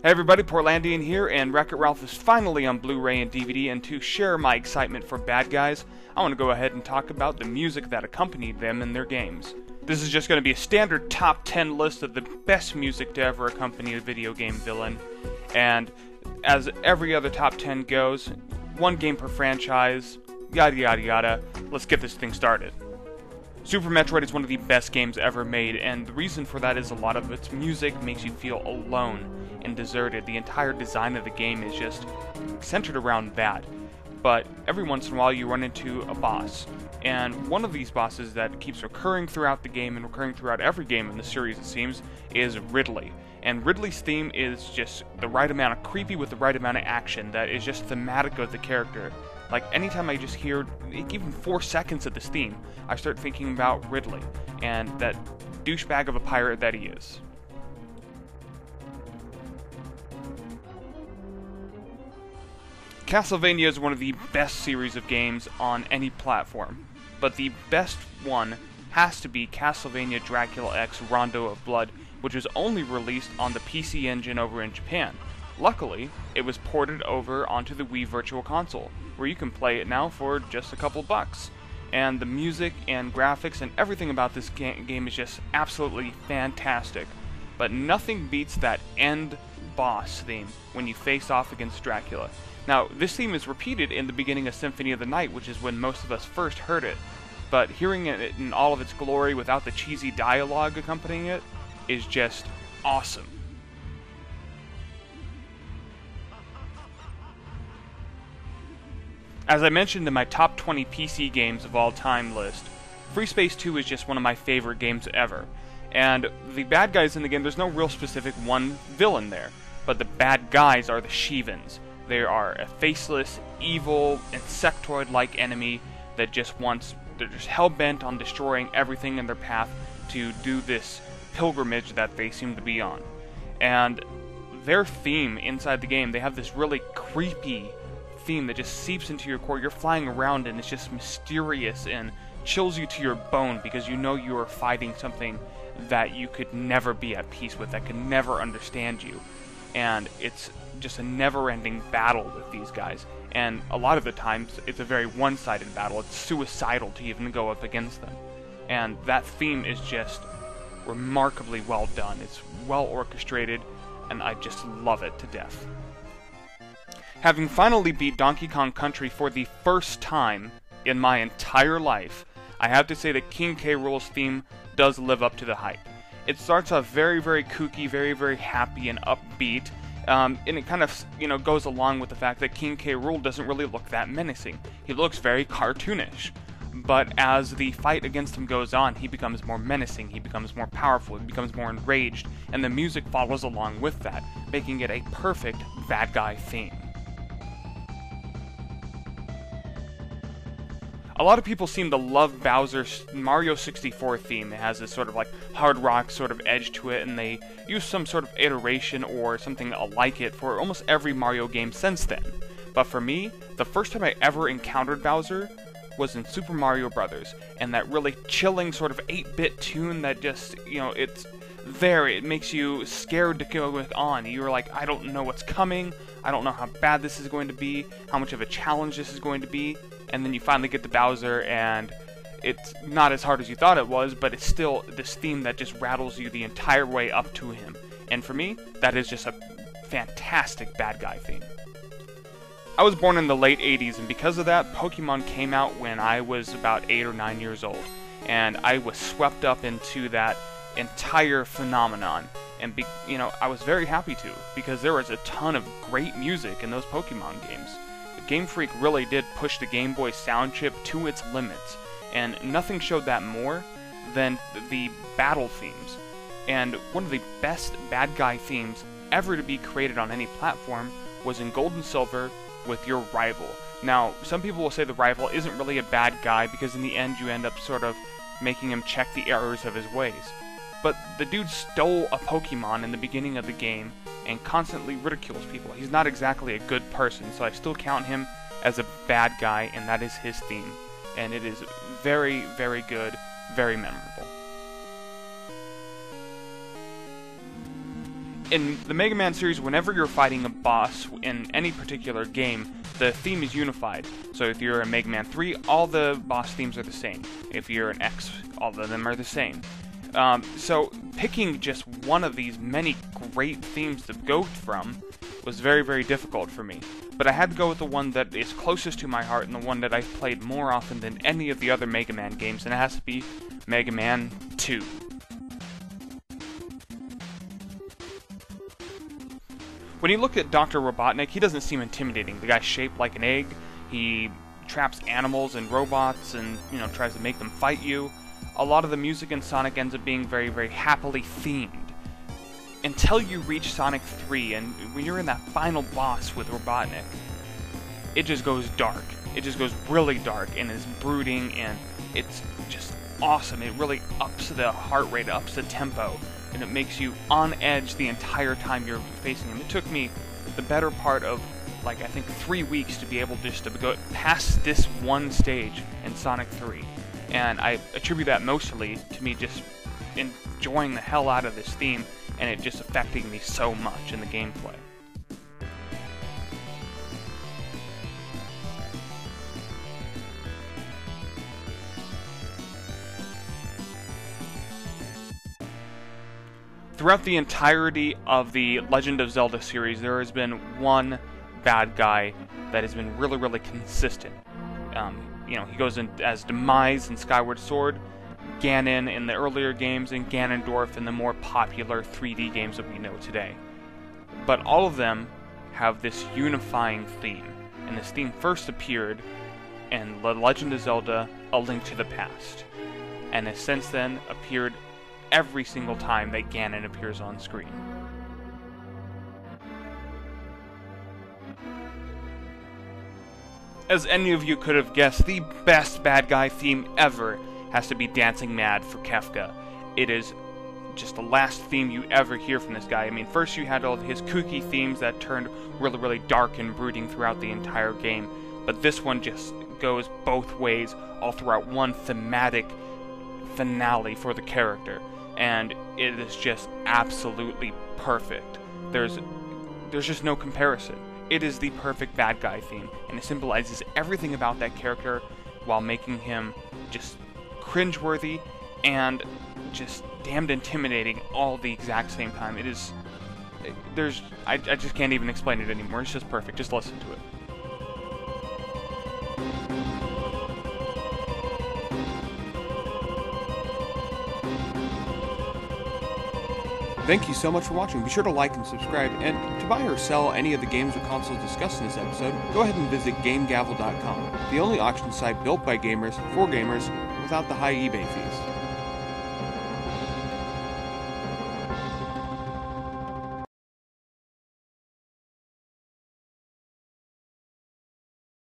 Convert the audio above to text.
Hey everybody, Portlandian here, and Wreck-It Ralph is finally on Blu-ray and DVD, and to share my excitement for Bad Guys, I want to go ahead and talk about the music that accompanied them in their games. This is just going to be a standard top 10 list of the best music to ever accompany a video game villain, and as every other top 10 goes, one game per franchise, yada yada yada. Let's get this thing started. Super Metroid is one of the best games ever made, and the reason for that is a lot of its music makes you feel alone and deserted. The entire design of the game is just centered around that. But every once in a while you run into a boss, and one of these bosses that keeps recurring throughout the game and recurring throughout every game in the series, it seems, is Ridley. And Ridley's theme is just the right amount of creepy with the right amount of action that is just thematic of the character. Like, anytime I just hear even 4 seconds of this theme, I start thinking about Ridley and that douchebag of a pirate that he is. Castlevania is one of the best series of games on any platform, but the best one has to be Castlevania Dracula X Rondo of Blood, which was only released on the PC Engine over in Japan. Luckily, it was ported over onto the Wii Virtual Console, where you can play it now for just a couple bucks. And the music and graphics and everything about this game is just absolutely fantastic. But nothing beats that end boss theme when you face off against Dracula. Now, this theme is repeated in the beginning of Symphony of the Night, which is when most of us first heard it. But hearing it in all of its glory without the cheesy dialogue accompanying it is just awesome. As I mentioned in my top 20 PC games of all time list, Free Space 2 is just one of my favorite games ever. And the bad guys in the game, there's no real specific one villain there, but the bad guys are the Shivans. They are a faceless, evil, insectoid-like enemy that they're just hell-bent on destroying everything in their path to do this pilgrimage that they seem to be on. And their theme inside the game, they have this really creepy theme that just seeps into your core. You're flying around and it's just mysterious and chills you to your bone because you know you are fighting something that you could never be at peace with, that could never understand you. And it's just a never-ending battle with these guys. And a lot of the times, it's a very one-sided battle. It's suicidal to even go up against them. And that theme is just remarkably well done. It's well orchestrated, and I just love it to death. Having finally beat Donkey Kong Country for the first time in my entire life, I have to say that King K. Rool's theme does live up to the hype. It starts off very, very kooky, very, very happy and upbeat, and it kind of, goes along with the fact that King K. Rool doesn't really look that menacing. He looks very cartoonish. But as the fight against him goes on, he becomes more menacing, he becomes more powerful, he becomes more enraged, and the music follows along with that, making it a perfect bad guy theme. A lot of people seem to love Bowser's Mario 64 theme. It has this sort of like hard rock sort of edge to it, and they use some sort of iteration or something like it for almost every Mario game since then. But for me, the first time I ever encountered Bowser was in Super Mario Bros., and that really chilling sort of 8-bit tune that just, it's there, it makes you scared to go on. You're like, I don't know what's coming, I don't know how bad this is going to be, how much of a challenge this is going to be, and then you finally get to Bowser, and it's not as hard as you thought it was, but it's still this theme that just rattles you the entire way up to him. And for me, that is just a fantastic bad guy theme. I was born in the late 80s, and because of that, Pokemon came out when I was about 8 or 9 years old, and I was swept up into that entire phenomenon, and I was very happy to, because there was a ton of great music in those Pokemon games. Game Freak really did push the Game Boy sound chip to its limits, and nothing showed that more than the battle themes. And one of the best bad guy themes ever to be created on any platform was in Gold and Silver with your rival. Now, some people will say the rival isn't really a bad guy because in the end you end up sort of making him check the errors of his ways. But the dude stole a Pokemon in the beginning of the game and constantly ridicules people. He's not exactly a good person, so I still count him as a bad guy, and that is his theme. And it is very, very good, very memorable. In the Mega Man series, whenever you're fighting a boss in any particular game, the theme is unified. So if you're in Mega Man 3, all the boss themes are the same. If you're in X, all of them are the same. So picking just one of these many great themes to go from was very, very difficult for me. But I had to go with the one that is closest to my heart and the one that I've played more often than any of the other Mega Man games, and it has to be Mega Man 2. When you look at Dr. Robotnik, he doesn't seem intimidating. The guy's shaped like an egg, he traps animals and robots and, tries to make them fight you. A lot of the music in Sonic ends up being very, very happily themed. Until you reach Sonic 3, and when you're in that final boss with Robotnik, it just goes dark. It just goes really dark, and is brooding, and it's just awesome. It really ups the heart rate, ups the tempo, and it makes you on edge the entire time you're facing him. It took me the better part of, I think 3 weeks to be able just to go past this one stage in Sonic 3. And I attribute that mostly to me just enjoying the hell out of this theme, and it just affecting me so much in the gameplay. Throughout the entirety of the Legend of Zelda series, there has been one bad guy that has been really, really consistent. He goes in as Demise in Skyward Sword, Ganon in the earlier games, and Ganondorf in the more popular 3D games that we know today. But all of them have this unifying theme, and this theme first appeared in The Legend of Zelda: A Link to the Past, and has since then appeared every single time that Ganon appears on screen. As any of you could have guessed, the best bad guy theme ever has to be Dancing Mad for Kefka. It is just the last theme you ever hear from this guy. I mean, first you had all of his kooky themes that turned really, really dark and brooding throughout the entire game, but this one just goes both ways all throughout one thematic finale for the character, and it is just absolutely perfect. There's just no comparison. It is the perfect bad guy theme, and it symbolizes everything about that character while making him just cringeworthy and just damned intimidating all at the exact same time. I just can't even explain it anymore. It's just perfect. Just listen to it. Thank you so much for watching. Be sure to like and subscribe, and to buy or sell any of the games or consoles discussed in this episode, go ahead and visit GameGavel.com, the only auction site built by gamers for gamers without the high eBay fees.